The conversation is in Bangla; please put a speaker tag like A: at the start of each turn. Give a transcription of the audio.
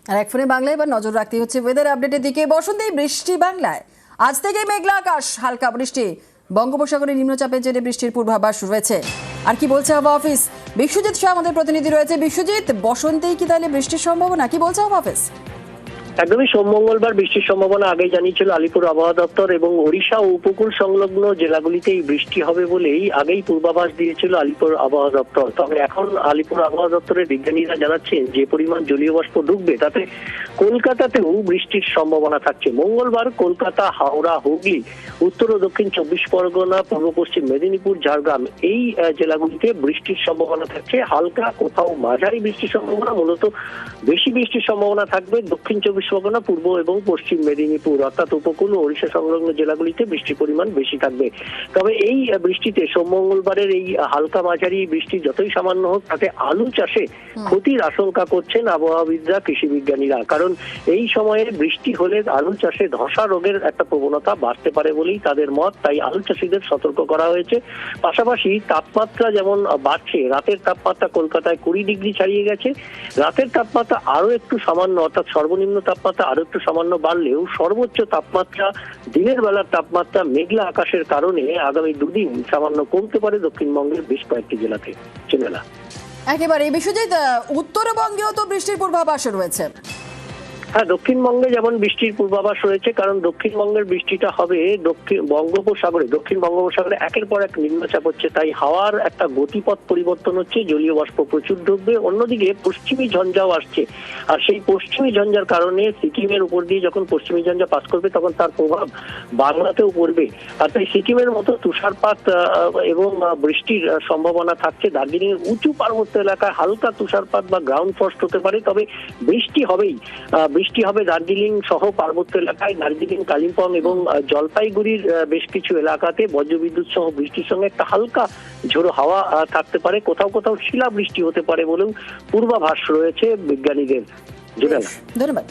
A: আর এক ফোনে বাংলায় এবার নজর রাখতে হচ্ছে ওয়েদার আপডেটের দিকে। বসন্তী বৃষ্টি বাংলায়, আজ থেকে মেঘলা আকাশ, হালকা বৃষ্টি, বঙ্গোপসাগরে নিম্নচাপের জেরে বৃষ্টির পূর্বাভাস রয়েছে। আর কি বলছে হাওয়া অফিস, বিশ্বজিৎ শাহ আমাদের প্রতিনিধি রয়েছে। বিশ্বজিৎ, বসন্তেই কি তাহলে বৃষ্টির সম্ভাবনা, কি বলছে হাওয়া অফিস?
B: একদমই সোম মঙ্গলবার বৃষ্টির সম্ভাবনা আগেই জানিয়েছিল আলিপুর আবহাওয়া দপ্তর এবং ওড়িশা ও উপকূল সংলগ্ন জেলাগুলিতে এই বৃষ্টি হবে বলেই আগেই পূর্বাভাস দিয়েছিল আলিপুর আবহাওয়া দপ্তর। তবে এখন আলিপুর আবহাওয়া দপ্তরের বিজ্ঞানীরা জানাচ্ছেন যে পরিমাণ জলীয় বাষ্প ঢুকবে তাতে কলকাতাতেও বৃষ্টির সম্ভাবনা থাকছে। মঙ্গলবার কলকাতা, হাওড়া, হুগলি, উত্তর ও দক্ষিণ 24 পরগনা, পূর্ব পশ্চিম মেদিনীপুর, ঝাড়গ্রাম এই জেলাগুলিতে বৃষ্টির সম্ভাবনা থাকছে। হালকা কোথাও মাঝারি বৃষ্টির সম্ভাবনা, মূলত বেশি বৃষ্টির সম্ভাবনা থাকবে দক্ষিণ 24 পরগনা, পূর্ব এবং পশ্চিম মেদিনীপুর অর্থাৎ উপকূল ও ওড়িশা সংলগ্ন জেলাগুলিতে বৃষ্টির পরিমাণ বেশি থাকবে। তবে এই বৃষ্টিতে সোম মঙ্গলবারের এই হালকা মাঝারি বৃষ্টি যতই সামান্য হোক তাতে আলু চাষে ক্ষতির আশঙ্কা করছেন আবহাওয়াবিদরা, কৃষি বিজ্ঞানীরা। কারণ এই সময়ে বৃষ্টি হলে আলু চাষে ধসা রোগের একটা প্রবণতা বাড়তে পারে বলেই তাদের মত, তাই আলু চাষিদের সতর্ক করা হয়েছে। পাশাপাশি তাপমাত্রা যেমন বাড়ছে, রাতের তাপমাত্রা কলকাতায় 20 ডিগ্রি ছাড়িয়ে গেছে। রাতের তাপমাত্রা আরো একটু সামান্য, অর্থাৎ সর্বনিম্ন তাপমাত্রা আরো একটু সামান্য বাড়লেও সর্বোচ্চ তাপমাত্রা, দিনের বেলার তাপমাত্রা মেঘলা আকাশের কারণে আগামী দুদিন সামান্য কমতে পারে দক্ষিণবঙ্গের বেশ কয়েকটি জেলাতে। চেনেলা
A: একেবারে বিশ্বজিৎ, উত্তরবঙ্গেও তো বৃষ্টির পূর্বাভাস রয়েছে।
B: হ্যাঁ, দক্ষিণবঙ্গে যেমন বৃষ্টির পূর্বাভাস রয়েছে, কারণ দক্ষিণবঙ্গের বৃষ্টিটা হবে দক্ষিণ বঙ্গোপসাগরে একের পর এক নিম্নচাপ হচ্ছে, তাই হাওয়ার একটা গতিপথ পরিবর্তন হচ্ছে, জলীয় বাষ্প প্রচুর ঢুকবে। অন্যদিকে পশ্চিমী ঝঞ্ঝাও আসছে, আর সেই পশ্চিমী ঝঞ্ঝার কারণে সিকিমের উপর দিয়ে যখন পশ্চিমী ঝঞ্ঝা পাস করবে তখন তার প্রভাব বাংলাতেও পড়বে। আর তাই সিকিমের মতো তুষারপাত এবং বৃষ্টির সম্ভাবনা থাকছে। দার্জিলিং এর উঁচু পার্বত্য এলাকায় হালকা তুষারপাত বা গ্রাউন্ড ফ্রস্ট হতে পারে, তবে বৃষ্টি হবেই। বৃষ্টি হবে দার্জিলিং সহ পার্বত্য এলাকায়, দার্জিলিং, কালিম্পং এবং জলপাইগুড়ির বেশ কিছু এলাকাতে বজ্রবিদ্যুৎ সহ বৃষ্টির সঙ্গে একটা হালকা ঝোড়ো হাওয়া থাকতে পারে। কোথাও কোথাও শিলা বৃষ্টি হতে পারে বলেও পূর্বাভাস রয়েছে বিজ্ঞানীদের।
A: ধন্যবাদ।